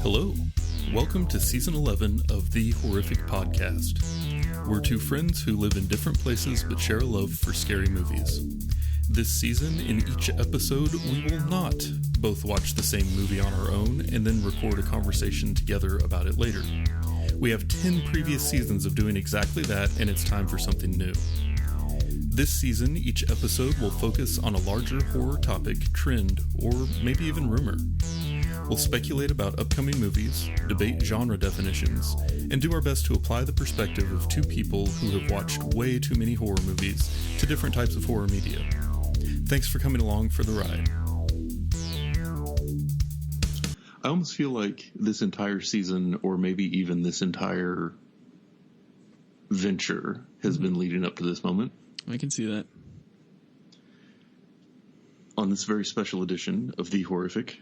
Hello, welcome to Season 11 of The Horrific Podcast. We're two friends who live in different places but share a love for scary movies. This season, in each episode, we will not both watch the same movie on our own and then record a conversation together about it later. We have 10 previous seasons of doing exactly that, and it's time for something new. This season, each episode will focus on a larger horror topic, trend, or maybe even rumor. We'll speculate about upcoming movies, debate genre definitions, and do our best to apply the perspective of two people who have watched way too many horror movies to different types of horror media. Thanks for coming along for the ride. I almost feel like this entire season, or maybe even this entire venture, has been leading up to this moment. I can see that. On this very special edition of The Horrific,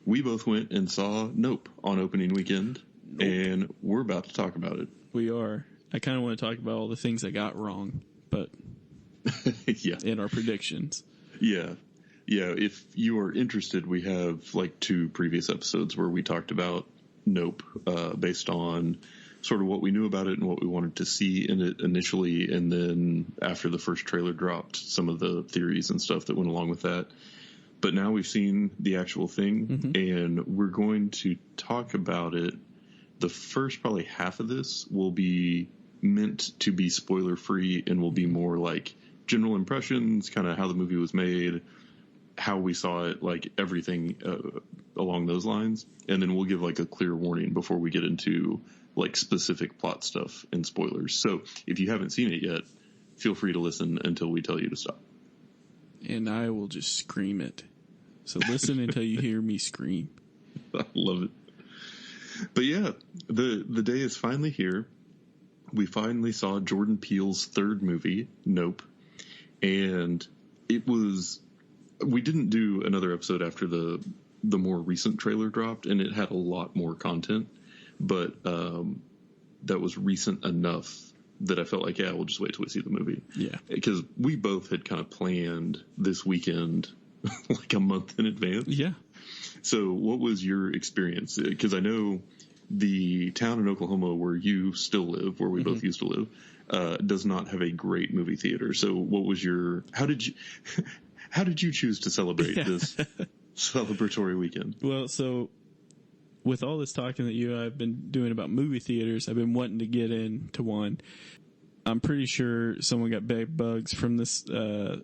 we both went and saw Nope on opening weekend, and we're about to talk about it. We are. I kind of want to talk about all the things I got wrong, but yeah, in our predictions. Yeah. If you are interested, we have like 2 previous episodes where we talked about Nope, based on sort of what we knew about it and what we wanted to see in it initially, and then after the first trailer dropped, some of the theories and stuff that went along with that. But now we've seen the actual thing, and we're going to talk about it. The first probably half of this will be meant to be spoiler-free and will be more like general impressions, kind of how the movie was made, how we saw it, like everything along those lines. And then we'll give like a clear warning before we get into like specific plot stuff and spoilers. So if you haven't seen it yet, feel free to listen until we tell you to stop. And I will just scream it. So listen until you hear me scream. I love it. But yeah, the day is finally here. We finally saw Jordan Peele's third movie, Nope. And we didn't do another episode after the more recent trailer dropped, and it had a lot more content. But that was recent enough that I felt like, yeah, we'll just wait till we see the movie. Yeah. Because we both had kind of planned this weekend like a month in advance. Yeah. So what was your experience? Because I know the town in Oklahoma where you still live, where we both used to live, does not have a great movie theater. So what was how did you choose to celebrate this celebratory weekend? Well, so with all this talking that you and I have been doing about movie theaters, I've been wanting to get into one. I'm pretty sure someone got bed bugs from this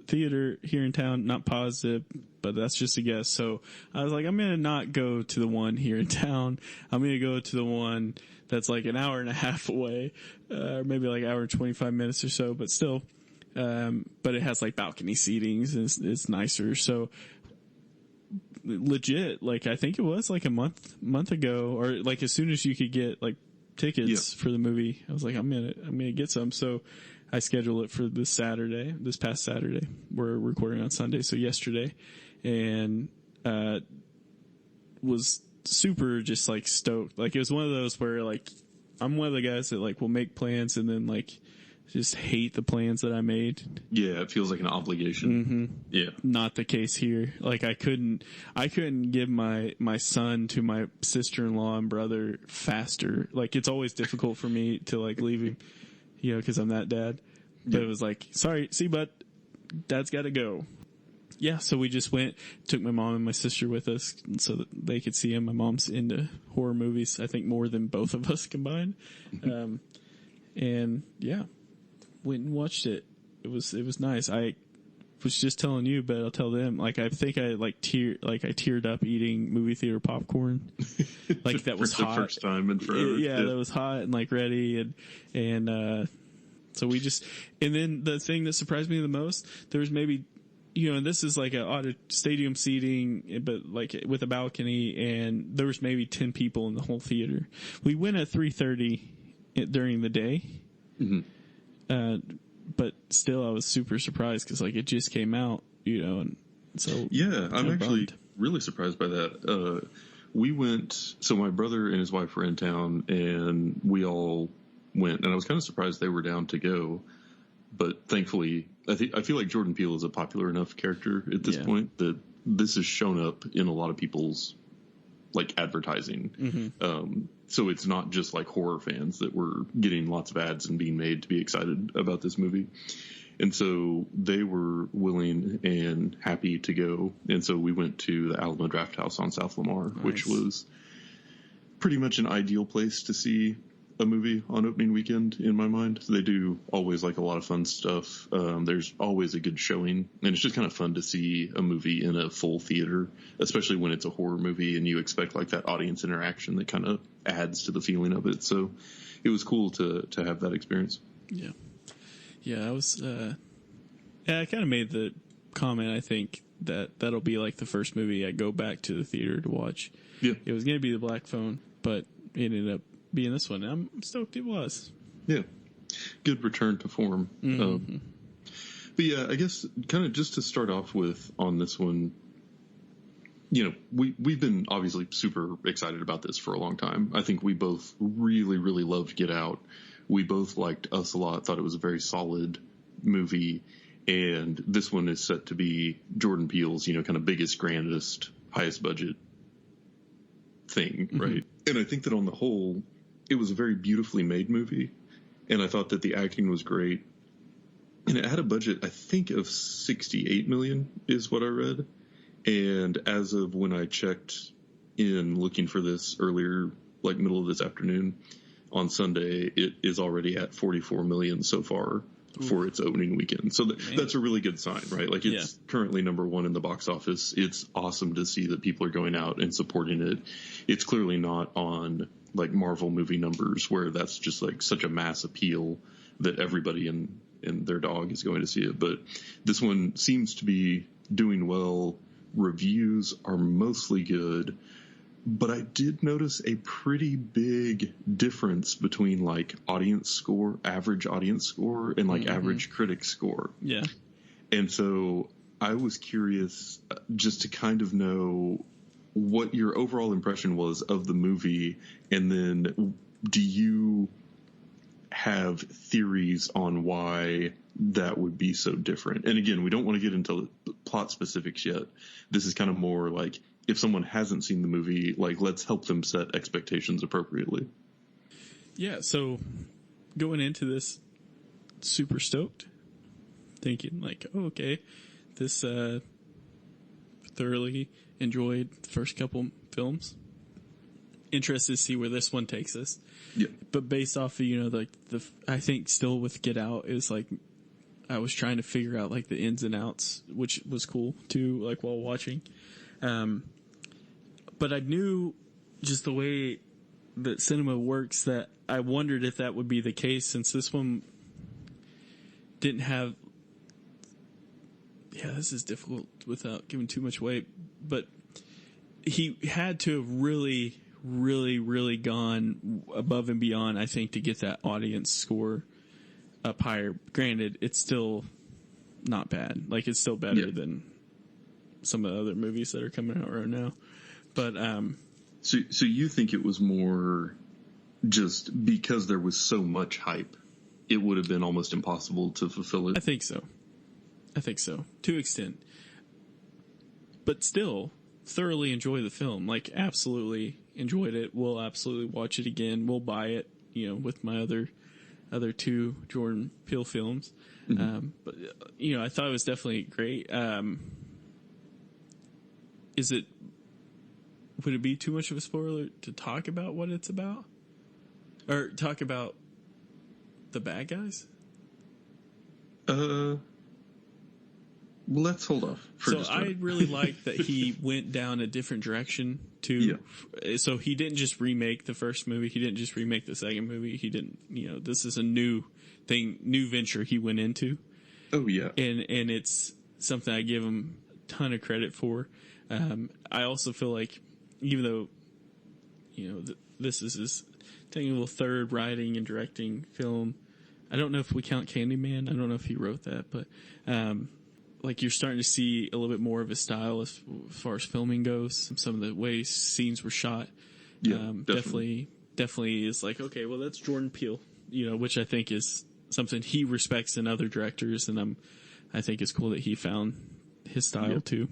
theater here in town. Not positive, but that's just a guess. So I was like, I'm going to not go to the one here in town. I'm going to go to the one that's like an hour and a half away, or maybe like an hour and 25 minutes or so, but still. But it has like balcony seatings and it's nicer. So legit, like I think it was like a month ago, or like as soon as you could get like tickets for the movie, I was like, I'm gonna get some. So I scheduled it for this past Saturday. We're recording on Sunday, so yesterday, and was super just like stoked. Like it was one of those where like I'm one of the guys that like will make plans and then like just hate the plans that I made. Yeah, it feels like an obligation. Yeah. Not the case here. Like I couldn't give my son to my sister-in-law and brother faster. Like it's always difficult for me to like leave him, cause I'm that dad. But it was like, sorry, see, but dad's got to go. Yeah. So we just took my mom and my sister with us so that they could see him. My mom's into horror movies, I think more than both of us combined. And yeah. Went and watched it. It was nice. I was just telling you, but I'll tell them. Like I think I teared up eating movie theater popcorn. Like that was hot. The first time in forever. Yeah, that was hot and like ready and so we just, and then the thing that surprised me the most, there was maybe, and this is like a stadium seating, but like with a balcony, and there was maybe 10 people in the whole theater. We went at 3:30 during the day. But still, I was super surprised because like it just came out, and so yeah, I'm actually really surprised by that. We went, so my brother and his wife were in town, and we all went, and I was kind of surprised they were down to go. But thankfully, I feel like Jordan Peele is a popular enough character at this point that this has shown up in a lot of people's like advertising. So it's not just like horror fans that were getting lots of ads and being made to be excited about this movie. And so they were willing and happy to go. And so we went to the Alamo Draft House on South Lamar, Nice. which was pretty much an ideal place to see a movie on opening weekend in my mind. They do always like a lot of fun stuff. There's always a good showing, and it's just kind of fun to see a movie in a full theater, especially when it's a horror movie and you expect like that audience interaction that kind of adds to the feeling of it. So it was cool to have that experience. Yeah, I was, I kind of made the comment, I think, that'll be like the first movie I go back to the theater to watch. Yeah. It was going to be The Black Phone, but it ended up being this one. I'm stoked it was. Yeah. Good return to form. But yeah, I guess kind of just to start off with on this one, you know, we've been obviously super excited about this for a long time. I think we both really, really loved Get Out. We both liked Us a lot, thought it was a very solid movie. And this one is set to be Jordan Peele's, you know, kind of biggest, grandest, highest budget thing, right? And I think that on the whole, it was a very beautifully made movie. And I thought that the acting was great. And it had a budget, I think, of $68 million is what I read. And as of when I checked in looking for this earlier, like middle of this afternoon on Sunday, it is already at $44 million so far for its opening weekend. So that's a really good sign, right? Like it's currently number one in the box office. It's awesome to see that people are going out and supporting it. It's clearly not on like Marvel movie numbers where that's just like such a mass appeal that everybody and their dog is going to see it. But this one seems to be doing well. Reviews are mostly good. But I did notice a pretty big difference between like audience score, average audience score, and like average critic score. Yeah. And so I was curious just to kind of know what your overall impression was of the movie. And then do you have theories on why that would be so different? And again, we don't want to get into plot specifics yet. This is kind of more like, if someone hasn't seen the movie, like, let's help them set expectations appropriately. Yeah, so going into this, super stoked, thinking like, oh, okay, this thoroughly enjoyed the first couple films. Interested to see where this one takes us. Yeah. But based off of, you know, like I think still with Get Out is like, I was trying to figure out like the ins and outs, which was cool too, like while watching. But I knew just the way that cinema works that I wondered if that would be the case, since this one didn't have. Yeah, this is difficult without giving too much away, but he had to have really, really, really gone above and beyond, I think, to get that audience score up higher. Granted, it's still not bad. Like, it's still better than some of the other movies that are coming out right now. But so you think it was more just because there was so much hype, it would have been almost impossible to fulfill it? I think so, to an extent. But still, thoroughly enjoy the film. Like, absolutely enjoyed it. We'll absolutely watch it again. We'll buy it, you know, with my other two Jordan Peele films. But, you know, I thought it was definitely great. Would it be too much of a spoiler to talk about what it's about? Or talk about the bad guys? Let's hold off. So I really liked that he went down a different direction too. Yeah. So he didn't just remake the first movie. He didn't just remake the second movie. He didn't, you know, this is a new thing, new venture he went into. Oh yeah. And it's something I give him a ton of credit for. I also feel like, even though, you know, this is his technical third writing and directing film, I don't know if we count Candyman. I don't know if he wrote that, but like, you're starting to see a little bit more of his style as far as filming goes. Some of the ways scenes were shot. Yeah, definitely is like, okay, well, that's Jordan Peele, you know, which I think is something he respects in other directors, and I think it's cool that he found his style too.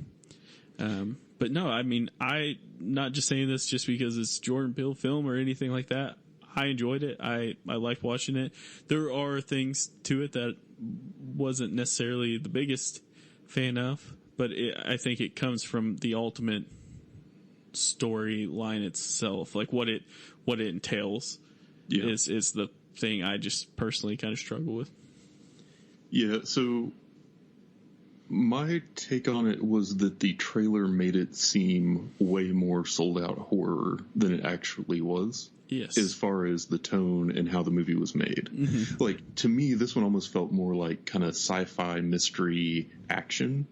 But no, I mean, I not just saying this just because it's Jordan Peele film or anything like that. I enjoyed it. I liked watching it. There are things to it that wasn't necessarily the biggest fan of, but I think it comes from the ultimate storyline itself, like what it entails. Is the thing I just personally kind of struggle with. Yeah, so my take on it was that the trailer made it seem way more sold out horror than it actually was. Yes. As far as the tone and how the movie was made. Mm-hmm. Like, to me, this one almost felt more like kind of sci-fi mystery action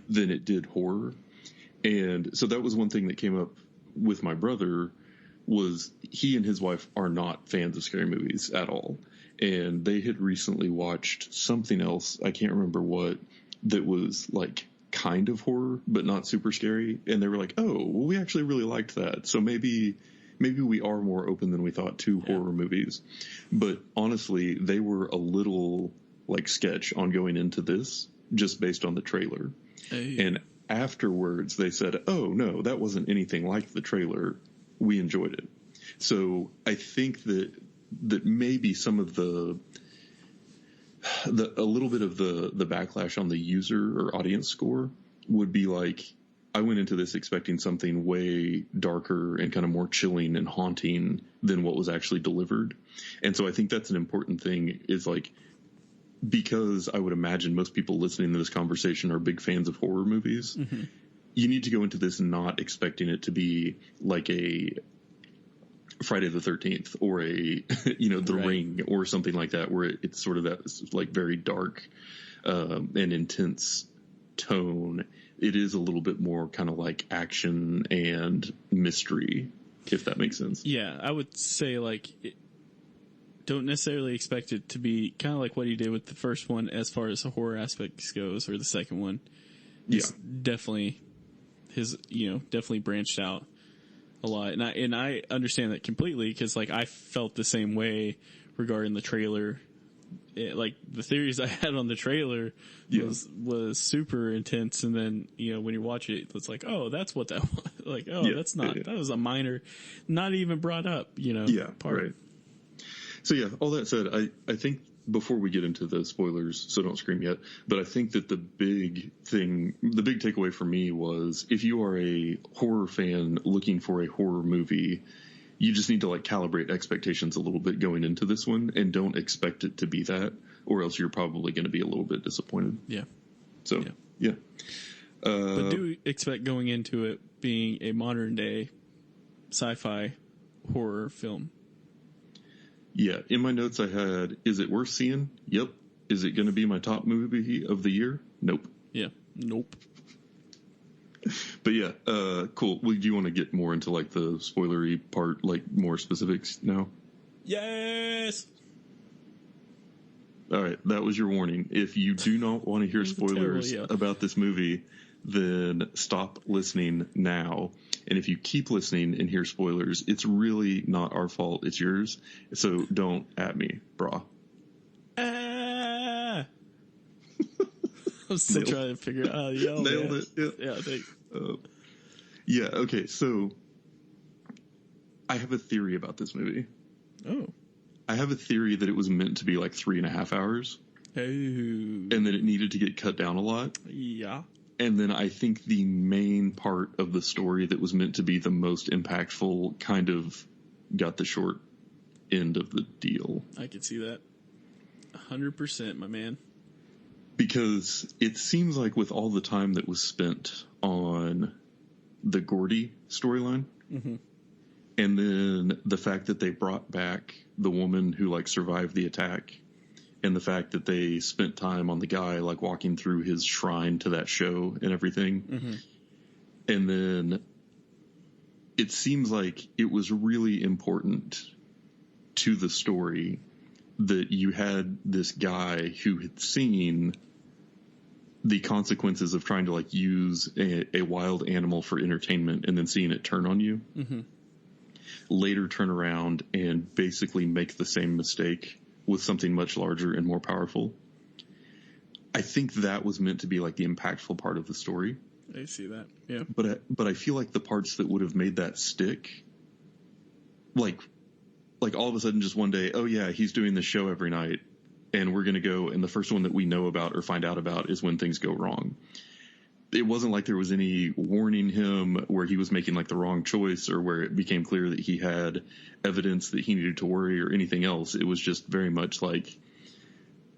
than it did horror. And so that was one thing that came up with my brother, was he and his wife are not fans of scary movies at all. And they had recently watched something else, I can't remember what, that was like kind of horror, but not super scary. And they were like, oh, well, we actually really liked that. So maybe we are more open than we thought to horror movies. But honestly, they were a little like sketch on going into this just based on the trailer. Hey. And afterwards they said, oh no, that wasn't anything like the trailer. We enjoyed it. So I think that maybe some of a little bit of the backlash on the user or audience score would be like, I went into this expecting something way darker and kind of more chilling and haunting than what was actually delivered. And so I think that's an important thing, is like, because I would imagine most people listening to this conversation are big fans of horror movies. Mm-hmm. You need to go into this not expecting it to be like a Friday the 13th or a, The Ring or something like that, where it's sort of that like very dark and intense tone. It is a little bit more kind of like action and mystery, if that makes sense. Yeah, I would say like, don't necessarily expect it to be kind of like what he did with the first one as far as the horror aspects goes, or the second one. It's definitely definitely branched out a lot. And I understand that completely, because like I felt the same way regarding the trailer. Like the theories I had on the trailer was super intense, and then when you watch it, it's like, oh, that's what that was. Like, oh, that's not that was a minor, not even brought up part. Right. So all that said, I think before we get into the spoilers, so don't scream yet, but I think that the big takeaway for me was, if you are a horror fan looking for a horror movie, you just need to like calibrate expectations a little bit going into this one, and don't expect it to be that, or else you're probably going to be a little bit disappointed. Yeah. So, yeah. But do expect going into it being a modern day sci-fi horror film. Yeah. In my notes I had, is it worth seeing? Yep. Is it going to be my top movie of the year? Nope. Yeah. Nope. But cool. Well, do you want to get more into like the spoilery part, like more specifics now? Yes. All right. That was your warning. If you do not want to hear spoilers about this movie, then stop listening now. And if you keep listening and hear spoilers, it's really not our fault. It's yours. So don't at me, brah. I'm still trying to figure out how to yell. Nailed it. Yeah, thanks. Okay, so I have a theory about this movie. Oh. I have a theory that it was meant to be like 3.5 hours. Oh. And that it needed to get cut down a lot. Yeah. And then I think the main part of the story that was meant to be the most impactful kind of got the short end of the deal. I can see that. 100%, my man. Because it seems like with all the time that was spent on the Gordy storyline, mm-hmm. and then the fact that they brought back the woman who like survived the attack, and the fact that they spent time on the guy like walking through his shrine to that show and everything, mm-hmm. and then it seems like it was really important to the story that you had this guy who had seen the consequences of trying to like use a wild animal for entertainment, and then seeing it turn on you, mm-hmm. later turn around and basically make the same mistake with something much larger and more powerful. I think that was meant to be like the impactful part of the story. I see that. Yeah. But I feel like the parts that would have made that stick, like all of a sudden just one day, oh yeah, he's doing this show every night and we're going to go, and the first one that we know about or find out about is when things go wrong. It wasn't like there was any warning him where he was making like the wrong choice or where it became clear that he had evidence that he needed to worry or anything else. It was just very much like,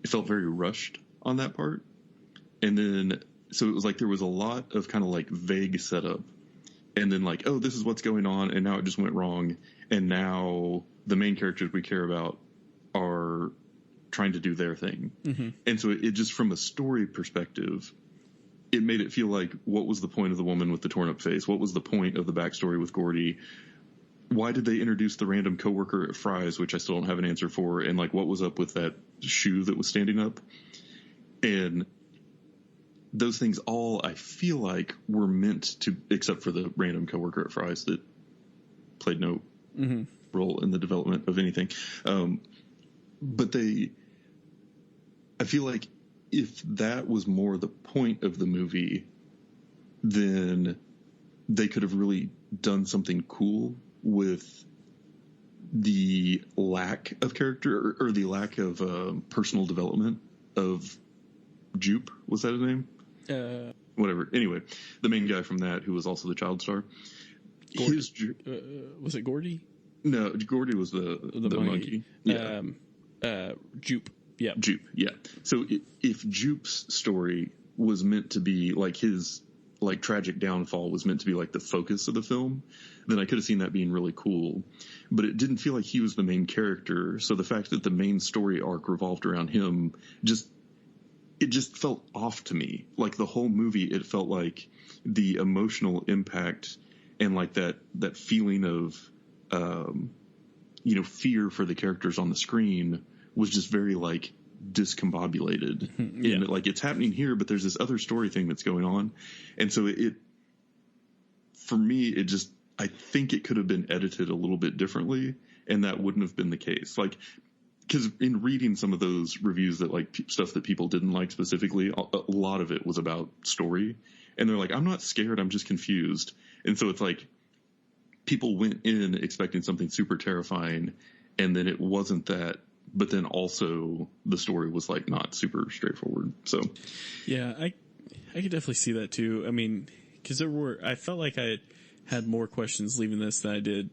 it felt very rushed on that part. And then, so it was like there was a lot of kind of like vague setup. And then like, oh, this is what's going on. And now it just went wrong. And now the main characters we care about are trying to do their thing. Mm-hmm. And so it just, from a story perspective, it made it feel like, what was the point of the woman with the torn up face? What was the point of the backstory with Gordy? Why did they introduce the random coworker at Fry's, which I still don't have an answer for? And like, what was up with that shoe that was standing up? And those things all, I feel like, were meant to, except for the random coworker at Fry's that played no role in the development of anything. But I feel like if that was more the point of the movie, then they could have really done something cool with the lack of character or the lack of personal development of Jupe. Was that his name? Whatever. Anyway, the main guy from that, who was also the child star. Was it Gordy? No, Gordy was the monkey. Yeah. Jupe. Yeah. Jupe. Yeah. So if Jupe's story was meant to be like his like tragic downfall was meant to be like the focus of the film, then I could have seen that being really cool. But it didn't feel like he was the main character. So the fact that the main story arc revolved around him just felt off to me. Like the whole movie, it felt like the emotional impact and like that feeling of, fear for the characters on the screen was just very like discombobulated. Yeah. And like it's happening here, but there's this other story thing that's going on. And so for me, I think it could have been edited a little bit differently, and that wouldn't have been the case. Like, because in reading some of those reviews that like stuff that people didn't like specifically, a lot of it was about story, and they're like, I'm not scared, I'm just confused. And so it's like people went in expecting something super terrifying, and then it wasn't that, but then also the story was like not super straightforward. So yeah, I could definitely see that too. I mean, because I felt like I had more questions leaving this than I did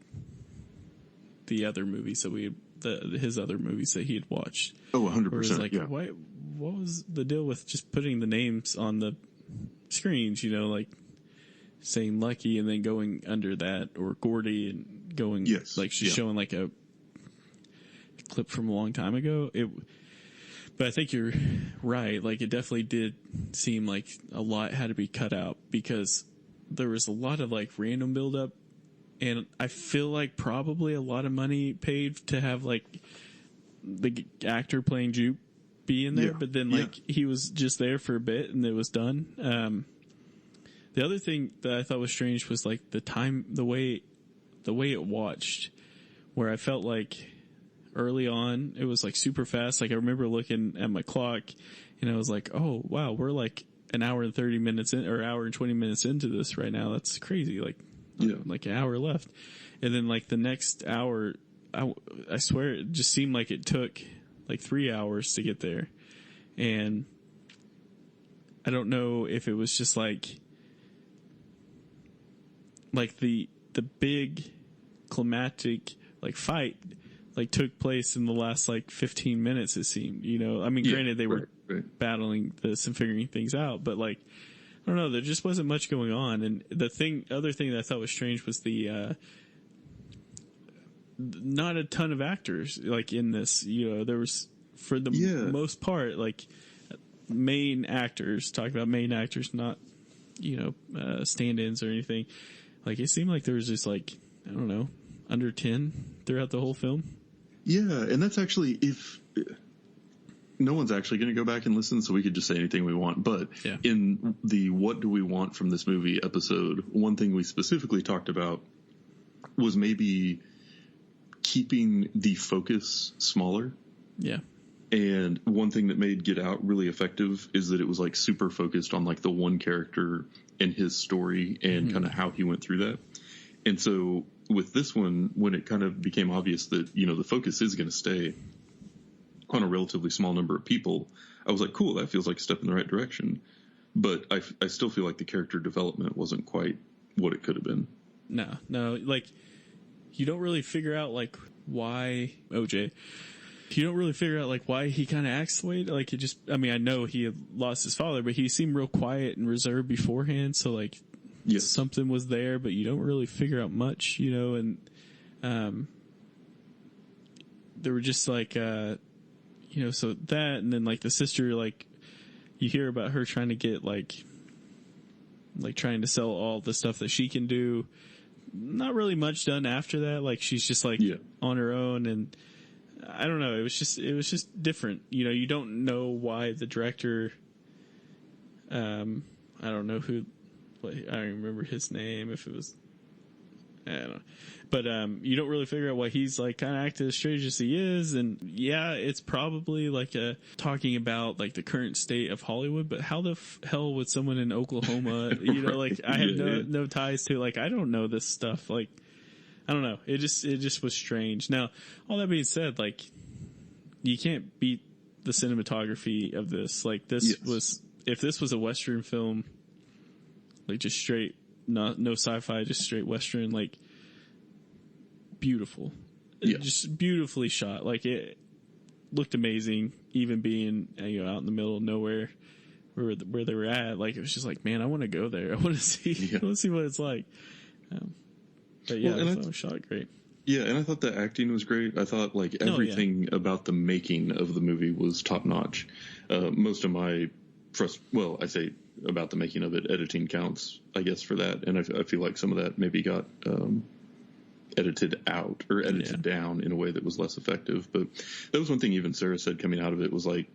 the other movies that his other movies that he had watched. Oh, 100%. Where it was like, yeah. What was the deal with just putting the names on the screens, like saying Lucky and then going under that, or Gordy and going, showing like a clip from a long time ago. But I think you're right. Like it definitely did seem like a lot had to be cut out because there was a lot of like random buildup. And I feel like probably a lot of money paid to have like the actor playing Jupe be in there, but then like he was just there for a bit and it was done. The other thing that I thought was strange was like the way it watched, where I felt like early on it was like super fast. Like I remember looking at my clock and I was like, oh wow, we're like an hour and 30 minutes in, or hour and 20 minutes into this right now. That's crazy. Like an hour left. And then like the next hour, I swear it just seemed like it took like 3 hours to get there. And I don't know if it was just like the big climatic like fight like took place in the last like 15 minutes, it seemed, I mean, granted they were battling this and figuring things out, but like, I don't know, there just wasn't much going on. And other thing that I thought was strange was the, not a ton of actors like in this, there was for the most part, like main actors, talking about main actors, not, stand-ins or anything. Like it seemed like there was just like, I don't know, under 10 throughout the whole film. Yeah. And that's actually, if no one's actually going to go back and listen, so we could just say anything we want. But in the what do we want from this movie episode, one thing we specifically talked about was maybe keeping the focus smaller. Yeah. And one thing that made Get Out really effective is that it was like super focused on like the one character and his story and kind of how he went through that. And so with this one, when it kind of became obvious that, you know, the focus is going to stay on a relatively small number of people, I was like, cool, that feels like a step in the right direction. But I still feel like the character development wasn't quite what it could have been. No, like, you don't really figure out, like, why OJ. You don't really figure out, like, why he kind of acts the way, like, it just, I mean, I know he had lost his father, but he seemed real quiet and reserved beforehand, so, like, yes, something was there, but you don't really figure out much, you know, and, there were just, like, you know, so that, and then, like, the sister, like, you hear about her trying to get, like, trying to sell all the stuff that she can do. Not really much done after that. Like, she's just, like, on her own, and I don't know. It was just different. You know, you don't know why the director, I don't know who, I don't remember his name, if it was, I don't know. But you don't really figure out why he's, like, kind of acting as strange as he is. And yeah, it's probably like talking about, like, the current state of Hollywood, but how the hell would someone in Oklahoma, you know, like, I have no ties to, like, I don't know this stuff. Like, I don't know. It just was strange. Now, all that being said, like, you can't beat the cinematography of this. Like, this was, if this was a Western film, like, just straight, no sci-fi, just straight Western, like, beautiful. Just beautifully shot. Like, it looked amazing, even being, you know, out in the middle of nowhere where they were at. Like, it was just like, man, I want to go there. I want to see what it's like. But yeah, I thought it was shot great. Yeah, and I thought the acting was great. I thought, like, everything about the making of the movie was top notch. Most of my I say about the making of it, editing counts, I guess, for that. And I feel like some of that maybe got edited out or edited down in a way that was less effective. But that was one thing even Sarah said coming out of it was like,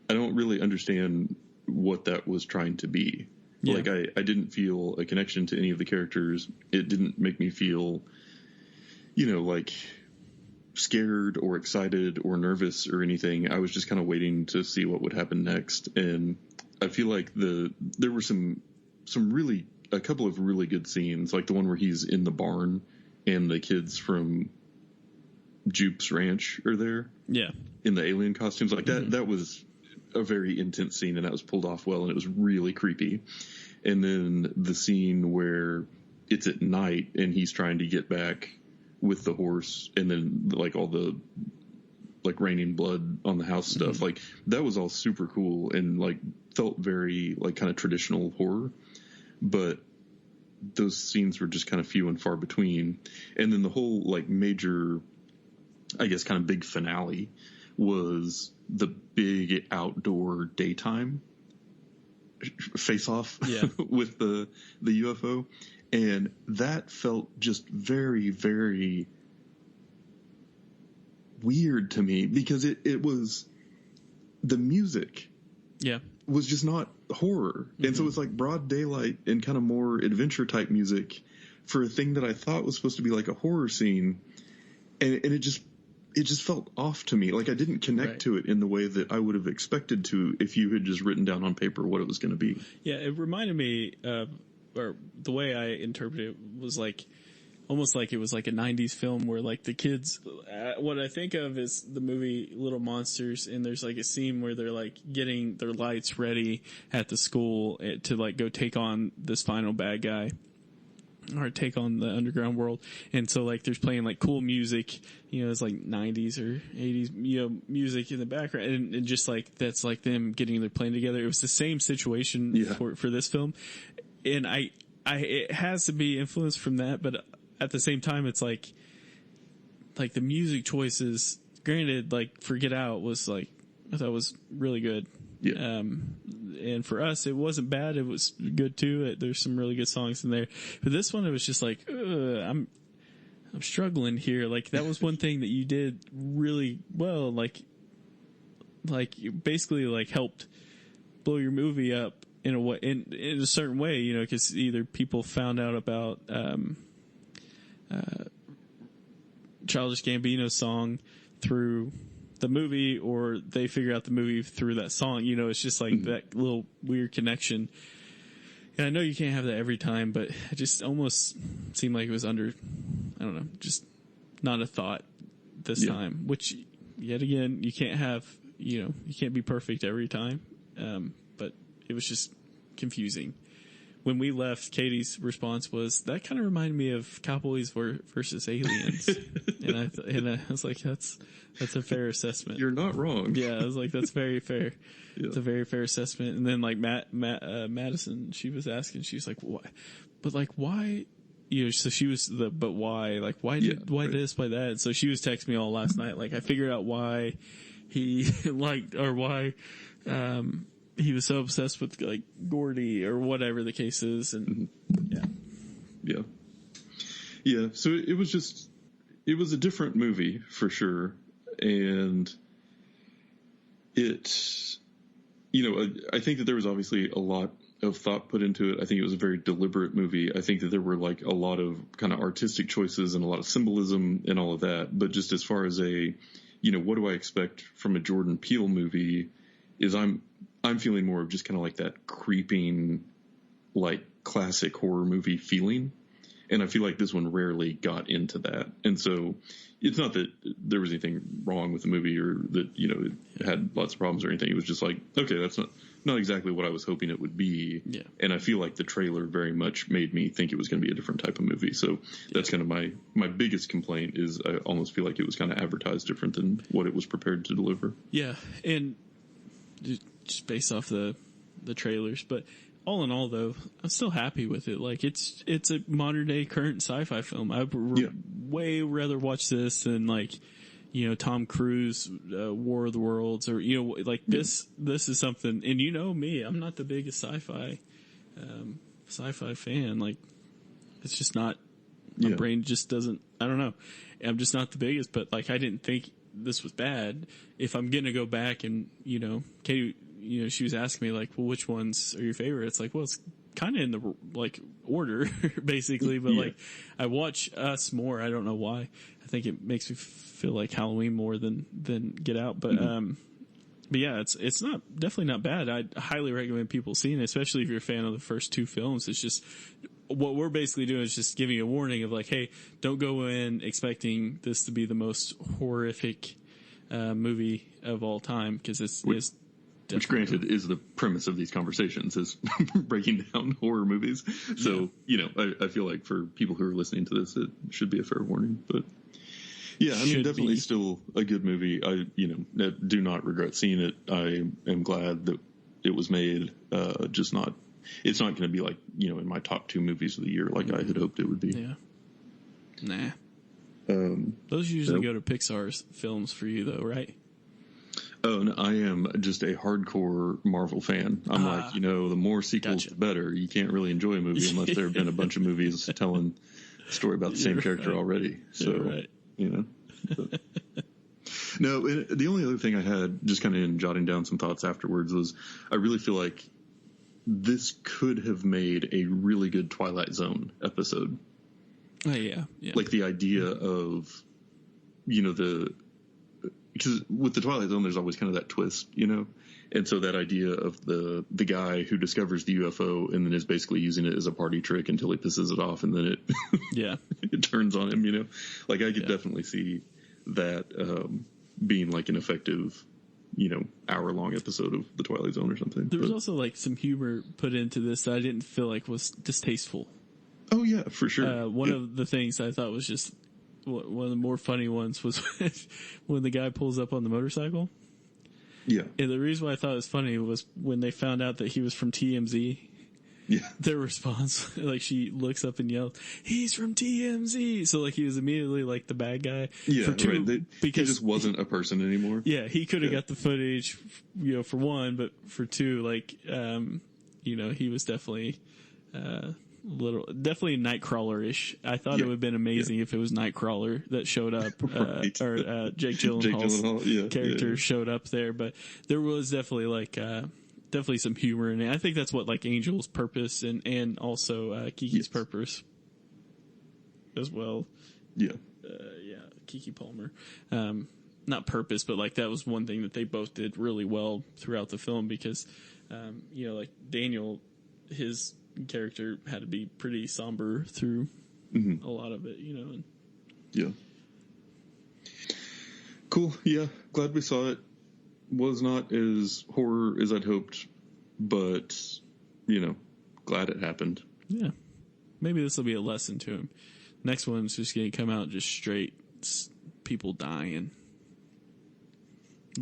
I don't really understand what that was trying to be. Yeah. Like, I didn't feel a connection to any of the characters. It didn't make me feel, you know, like, scared or excited or nervous or anything. I was just kind of waiting to see what would happen next. And I feel like there were a couple of really good scenes, like the one where he's in the barn and the kids from Jupe's Ranch are there. Yeah. In the alien costumes. Like, that was a very intense scene, and that was pulled off well, and it was really creepy. And then the scene where it's at night and he's trying to get back with the horse, and then, like, all the, like, raining blood on the house stuff, like, that was all super cool and, like, felt very, like, kind of traditional horror. But those scenes were just kind of few and far between. And then the whole, like, major, I guess, kind of big finale was the big outdoor daytime face-off with the UFO. And that felt just very, very weird to me, because it was, the music was just not horror. And so it's like broad daylight and kind of more adventure type music for a thing that I thought was supposed to be like a horror scene. And it just felt off to me. Like, I didn't connect to it in the way that I would have expected to if you had just written down on paper what it was going to be. Yeah, it reminded me of, or the way I interpreted it was like, almost like it was like a 90s film where, like, the kids, what I think of is the movie Little Monsters, and there's, like, a scene where they're, like, getting their lights ready at the school to, like, go take on this final bad guy, or take on the underground world. And so, like, there's playing, like, cool music, you know, it's like 90s or 80s, you know, music in the background, and just, like, that's, like, them getting their plane together. It was the same situation for this film. And it has to be influenced from that, but at the same time, it's like the music choices, granted, like, for Get Out was, like, I thought was really good. Yeah. And for us, it wasn't bad. It was good too. There's some really good songs in there. But this one, it was just like, I'm struggling here. Like, that was one thing that you did really well. Like you basically, like, helped blow your movie up in a way, in a certain way, you know, because either people found out about Childish Gambino's song through the movie or they figure out the movie through that song. You know, it's just like that little weird connection. And I know you can't have that every time, but it just almost seemed like it was under, I don't know, just not a thought this time, which yet again, you can't have, you know, you can't be perfect every time. But it was just confusing. When we left, Katie's response was, that kind of reminded me of Cowboys versus Aliens. and I was like, that's a fair assessment. You're not wrong. Yeah, I was like, that's very fair. Yeah. It's a very fair assessment. And then like Madison, she was asking, she's like, why? But like, why? You know, so she was but why? Like, why this, why that? And so she was texting me all last night. Like, I figured out why he liked, or why, he was so obsessed with like Gordy or whatever the case is. And yeah. So it was a different movie for sure. And it, you know, I think that there was obviously a lot of thought put into it. I think it was a very deliberate movie. I think that there were like a lot of kind of artistic choices and a lot of symbolism and all of that. But just as far as a, you know, what do I expect from a Jordan Peele movie is I'm feeling more of just kind of like that creeping, like classic horror movie feeling. And I feel like this one rarely got into that. And so it's not that there was anything wrong with the movie or that, you know, it had lots of problems or anything. It was just like, okay, that's not exactly what I was hoping it would be. Yeah. And I feel like the trailer very much made me think it was going to be a different type of movie. So that's kind of my biggest complaint is I almost feel like it was kind of advertised different than what it was prepared to deliver. Yeah. And just based off the trailers, but all in all though, I'm still happy with it. Like it's a modern day current sci-fi film. I would way rather watch this than like, you know, Tom Cruise, War of the Worlds, or, you know, like this is something, and you know me, I'm not the biggest sci-fi fan. Like it's just not, my brain just doesn't, I don't know. I'm just not the biggest, but like, I didn't think this was bad. If I'm going to go back and, you know, Katie, you know, she was asking me like, well, which ones are your favorite? It's like, well, it's kind of in the like order basically, but like I watch Us more. I don't know why. I think it makes me feel like Halloween more than Get Out. But, but yeah, it's not, definitely not bad. I highly recommend people seeing it, especially if you're a fan of the first two films. It's just, what we're basically doing is just giving you a warning of like, hey, don't go in expecting this to be the most horrific movie of all time, because which granted is the premise of these conversations, is breaking down horror movies. So, you know, I feel like for people who are listening to this, it should be a fair warning. But yeah, I mean, definitely still a good movie. I, you know, do not regret seeing it. I am glad that it was made. Just not, it's not going to be like, you know, in my top 2 movies of the year like I had hoped it would be. Yeah. Nah. Those usually go to Pixar's films for you though, right? Oh, no, I am just a hardcore Marvel fan. I'm like, you know, the more sequels, the better. You can't really enjoy a movie unless there have been a bunch of movies telling a story about the same character already. So, you know. But. No, the only other thing I had, just kind of in jotting down some thoughts afterwards, was I really feel like this could have made a really good Twilight Zone episode. Oh, yeah. Like the idea of, you know, because with the Twilight Zone, there's always kind of that twist, you know? And so that idea of the guy who discovers the UFO and then is basically using it as a party trick until he pisses it off and then it it turns on him, you know? Like I could definitely see that being like an effective, you know, hour-long episode of the Twilight Zone or something. There was also like some humor put into this that I didn't feel like was distasteful. Oh, yeah, for sure. One of the things I thought was just one of the more funny ones was when the guy pulls up on the motorcycle. Yeah. And the reason why I thought it was funny was when they found out that he was from TMZ. Yeah. Their response, like she looks up and yells, "He's from TMZ!" So like he was immediately like the bad guy. Yeah, right. Because he just wasn't a person anymore. Yeah, he could have got the footage, you know, for one, but for two, like, you know, he was definitely definitely Nightcrawler-ish. I thought it would have been amazing if it was Nightcrawler that showed up, or Jake Gyllenhaal's character showed up there, but there was definitely like definitely some humor in it. I think that's what like Angel's purpose and also Kiki's purpose as well. Yeah. Kiki Palmer. not purpose, but like that was one thing that they both did really well throughout the film because, like Daniel, his character had to be pretty somber through a lot of it, And, yeah. Cool. Yeah. Glad we saw it. Was not as horror as I'd hoped, but, glad it happened. Yeah. Maybe this will be a lesson to him. Next one's just going to come out just straight people dying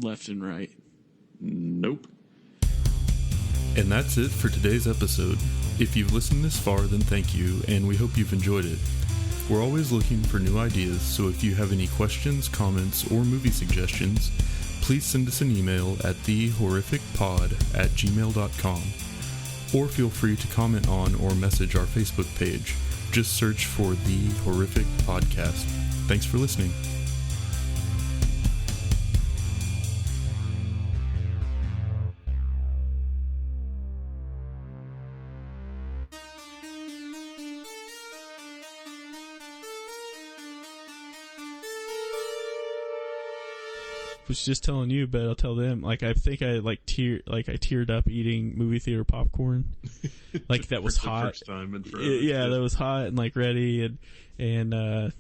left and right. Nope. And that's it for today's episode. If you've listened this far, then thank you, and we hope you've enjoyed it. We're always looking for new ideas, so if you have any questions, comments, or movie suggestions, please send us an email at thehorrificpod@gmail.com, or feel free to comment on or message our Facebook page. Just search for The Horrific Podcast. Thanks for listening. Was just telling you, but I'll tell them. Like I think I teared up eating movie theater popcorn. Like that was hot. First time in forever. Yeah, that was hot and like ready, and they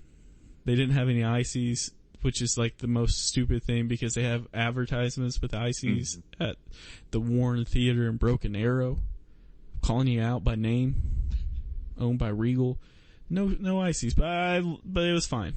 didn't have any ices, which is like the most stupid thing because they have advertisements with ices at the Warren Theater in Broken Arrow, calling you out by name, owned by Regal. No ices, but it was fine.